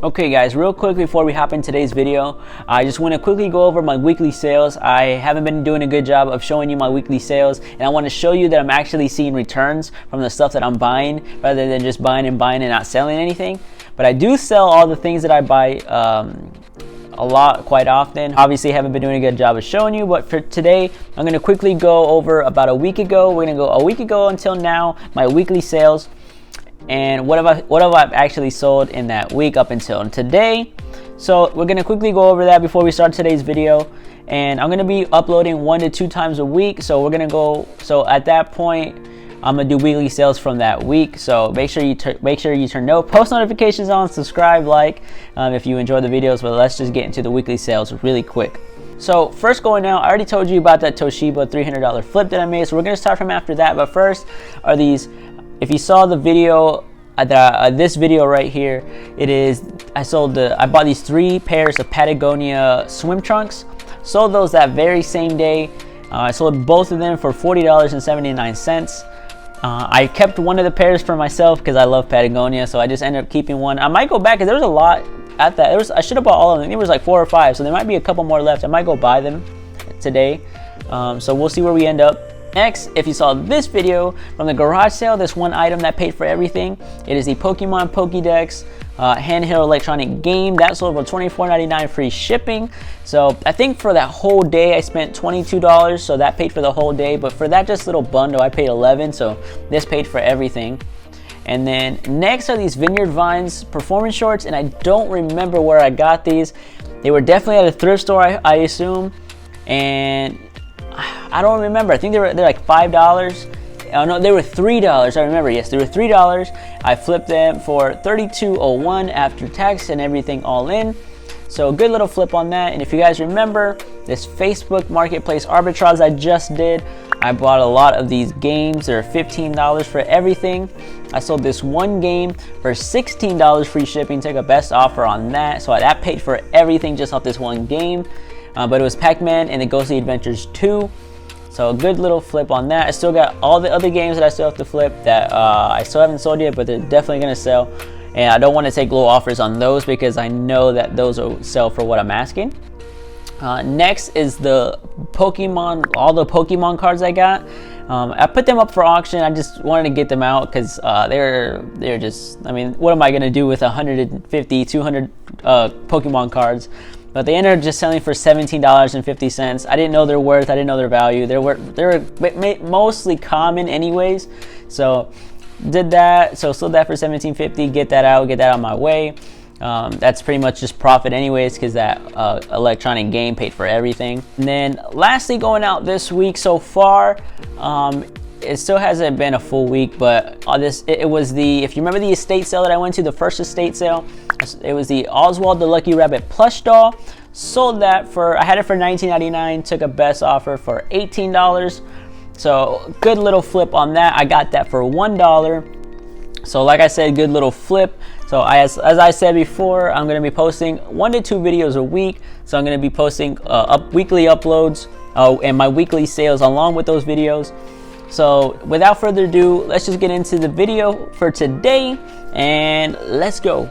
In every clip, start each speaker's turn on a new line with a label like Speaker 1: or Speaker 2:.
Speaker 1: Okay guys, real quick before we hop in today's video, I just want to quickly go over my weekly sales. I haven't been doing a good job of showing you my weekly sales, and I want to show you that I'm actually seeing returns from the stuff that I'm buying rather than just buying and not selling anything. But I do sell all the things that I buy a lot, quite often. Obviously haven't been doing a good job of showing you, but for today I'm going to quickly go over about a week ago. We're going to go a week ago until now, my weekly sales. And what have I actually sold in that week up until today. So we're going to quickly go over that before we start today's video. And I'm going to be uploading 1 to 2 times a week. So we're going to go, so at that point, I'm going to do weekly sales from that week. So make sure you turn post notifications on, subscribe, like if you enjoy the videos. But let's just get into the weekly sales really quick. So first going out, I already told you about that Toshiba $300 flip that I made. So we're going to start from after that. But first are these. If you saw the video, this video right here, it is I bought these 3 pairs of Patagonia swim trunks. Sold those that very same day. I sold both of them for $40.79. I kept one of the pairs for myself because I love Patagonia, so I just ended up keeping one. I might go back because there was a lot at that. I should have bought all of them. I think there was like 4 or 5, so there might be a couple more left. I might go buy them today. So we'll see where we end up. Next, if you saw this video from the garage sale, this one item that paid for everything, it is the Pokemon Pokédex handheld electronic game that sold for $24.99 free shipping. So I think for that whole day I spent $22, so that paid for the whole day. But for that just little bundle I paid $11, so this paid for everything. And then next are these Vineyard Vines performance shorts, and I don't remember where I got these. They were definitely at a thrift store, I assume, and I don't remember. I think they're like $5. Oh no, they were $3. I remember. Yes, they were $3. I flipped them for $32.01 after tax and everything all in. So good little flip on that. And if you guys remember this Facebook Marketplace arbitrage I just did, I bought a lot of these games. They're $15 for everything. I sold this one game for $16 free shipping. Took a best offer on that. So that paid for everything just off this one game. But it was Pac-Man and the Ghostly Adventures 2. So a good little flip on that. I still got all the other games that I still have to flip that I still haven't sold yet, but they're definitely going to sell. And I don't want to take low offers on those because I know that those will sell for what I'm asking. Next is the Pokemon, all the Pokemon cards I got. I put them up for auction. I just wanted to get them out because they're just, I mean, what am I going to do with 150, 200 Pokemon cards? But they ended up just selling for $17.50. I didn't know their worth. I didn't know their value. They were mostly common anyways. So did that. So sold that for $17.50. Get that out of my way. That's pretty much just profit anyways because that electronic game paid for everything. And then lastly, going out this week so far, it still hasn't been a full week, but it was the, if you remember the estate sale that I went to, the first estate sale, it was the Oswald the Lucky Rabbit plush doll. Sold that for, I had it for $19.99, took a best offer for $18. So good little flip on that. I got that for $1. So like I said, good little flip. So as I said before, I'm going to be posting 1 to 2 videos a week. So I'm going to be posting weekly uploads and my weekly sales along with those videos. So without further ado, let's just get into the video for today and let's go.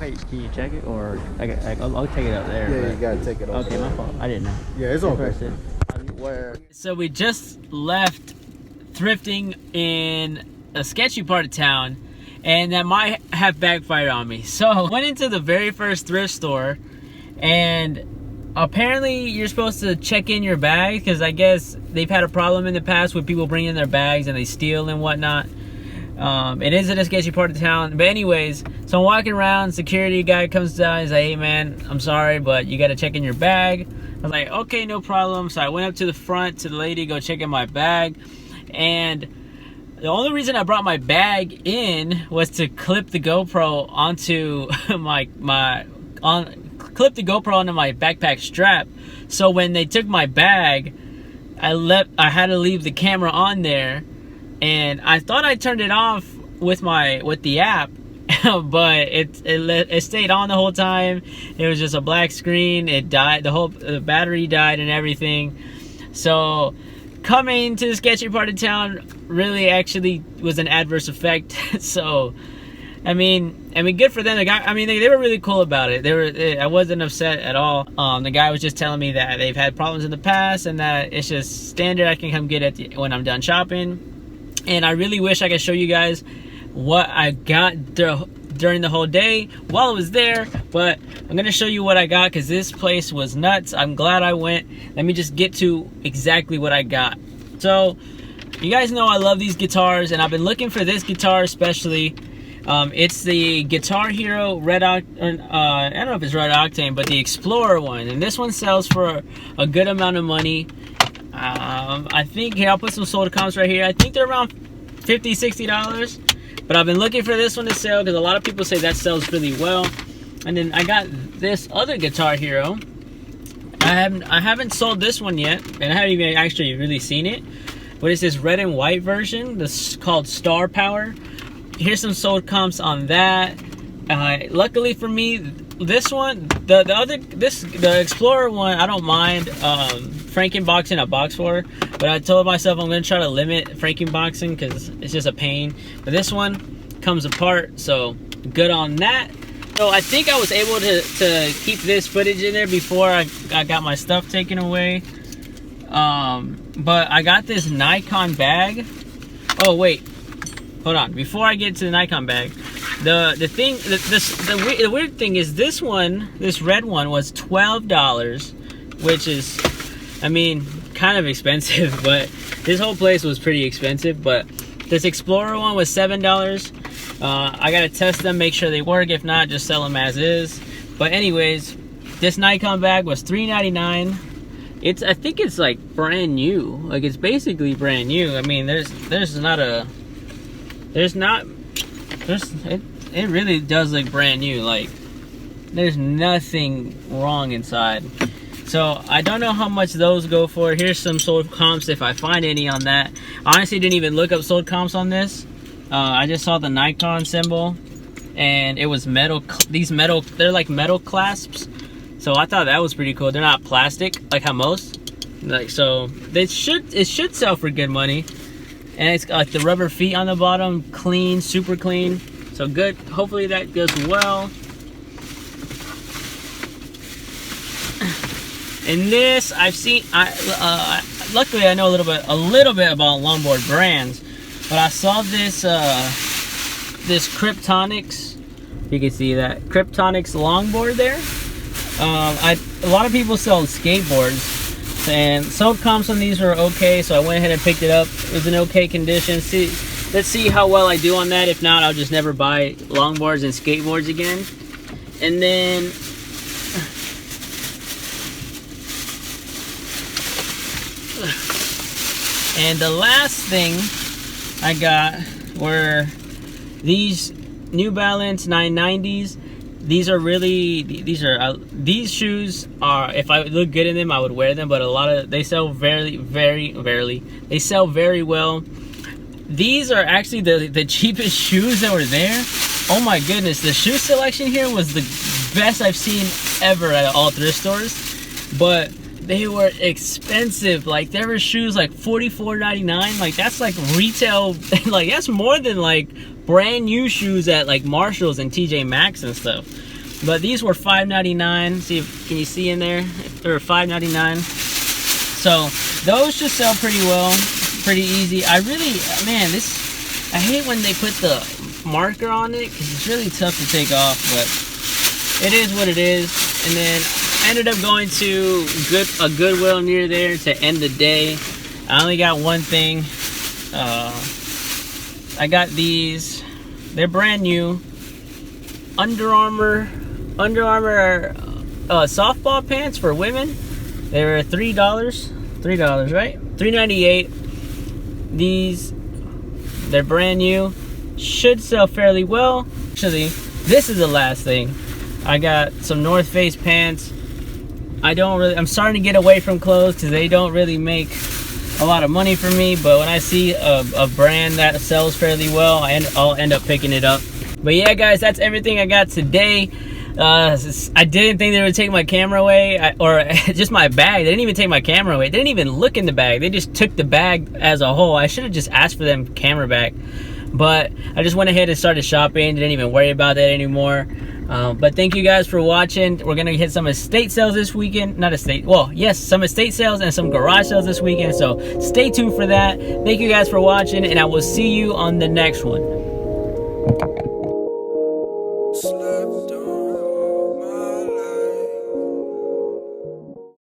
Speaker 1: Okay, can you check it, or I'll take it up there?
Speaker 2: Yeah, you gotta take it over.
Speaker 1: Okay, my fault. I didn't know.
Speaker 2: Yeah, it's okay.
Speaker 1: So we just left thrifting in a sketchy part of town, and that might have backfired on me. So I went into the very first thrift store, and apparently you're supposed to check in your bag, because I guess they've had a problem in the past with people bringing their bags and they steal and whatnot. It is in a sketchy part of town, but anyways, so I'm walking around, security guy comes down, he's like, hey man, I'm sorry, but you gotta check in your bag. I was like, okay, no problem. So I went up to the front to the lady, go check in my bag, and the only reason I brought my bag in was to clip the GoPro onto clip the GoPro onto my backpack strap. So when they took my bag, I had to leave the camera on there, and I thought I turned it off with the app, but it stayed on the whole time. It was just a black screen. It died. The battery died and everything. So coming to the sketchy part of town really actually was an adverse effect. So I mean, good for them. The guy, they were really cool about it. I wasn't upset at all. The guy was just telling me that they've had problems in the past and that it's just standard. I can come get it when I'm done shopping. And I really wish I could show you guys what I got during the whole day while I was there, but I'm gonna show you what I got because this place was nuts. I'm glad I went. Let me just get to exactly what I got. So you guys know I love these guitars, and I've been looking for this guitar especially. It's the Guitar Hero Red Octane, I don't know if it's Red Octane, but the Explorer one, and this one sells for a good amount of money. I think, here, I'll put some sold comps right here. I think they're around $50-$60, but I've been looking for this one to sell because a lot of people say that sells really well. And then I got this other Guitar Hero. I haven't sold this one yet, and I haven't even actually really seen it, but it's this red and white version. This is called Star Power. Here's some sold comps on that. Luckily for me, this one, the Explorer one, I don't mind frankenboxing a box for, but I told myself I'm gonna try to limit frankenboxing because it's just a pain. But this one comes apart, so good on that. So I think I was able to keep this footage in there before I got my stuff taken away. But I got this Nikon bag. Oh wait, hold on. Before I get to the Nikon bag, the weird thing is this red one was $12, which is, kind of expensive, but this whole place was pretty expensive. But this Explorer one was $7. I gotta test them, make sure they work. If not, just sell them as is. But anyways, this Nikon bag was $3.99. I think it's like brand new. Like, it's basically brand new. It really does look brand new. Like, there's nothing wrong inside. So I don't know how much those go for. Here's some sold comps if I find any on that. I honestly didn't even look up sold comps on this. I just saw the Nikon symbol, and it was metal. They're like metal clasps. So I thought that was pretty cool. They're not plastic like how most. So it should sell for good money. And it's got like the rubber feet on the bottom, clean, super clean. So good. Hopefully that goes well. And this I've seen. Luckily I know a little bit about longboard brands, but I saw this this Kryptonics. You can see that Kryptonics longboard there. A lot of people sell skateboards, and sold comps on these were okay, so I went ahead and picked it up. It was in okay condition. Let's see how well I do on that. If not, I'll just never buy longboards and skateboards again. And then the last thing I got were these New Balance 990s. These shoes are, if I look good in them, I would wear them, but they sell very well. These are actually the cheapest shoes that were there. Oh my goodness, the shoe selection here was the best I've seen ever at all thrift stores, but they were expensive. Like, there were shoes like $44.99. Like, that's like retail. Like, that's more than like brand new shoes at like Marshalls and TJ Maxx and stuff. But these were $5.99. See if can you see in there? They were $5.99. So those should sell pretty well, pretty easy. I really, man, I hate when they put the marker on it because it's really tough to take off, but it is what it is. And then I ended up going to a Goodwill near there to end the day. I only got one thing. I got these. They're brand new. Under Armour softball pants for women. They were $3, right? $3.98. These, they're brand new. Should sell fairly well. Actually, this is the last thing. I got some North Face pants. I'm starting to get away from clothes because they don't really make a lot of money for me. But when I see a brand that sells fairly well, I'll end up picking it up. But yeah, guys, that's everything I got today. I didn't think they would take my camera away, or just my bag. They didn't even take my camera away. They didn't even look in the bag. They just took the bag as a whole. I should have just asked for them camera back. But I just went ahead and started shopping. Didn't even worry about that anymore. But thank you guys for watching. We're going to hit some estate sales this weekend. Some estate sales and some garage sales this weekend. So stay tuned for that. Thank you guys for watching, and I will see you on the next one.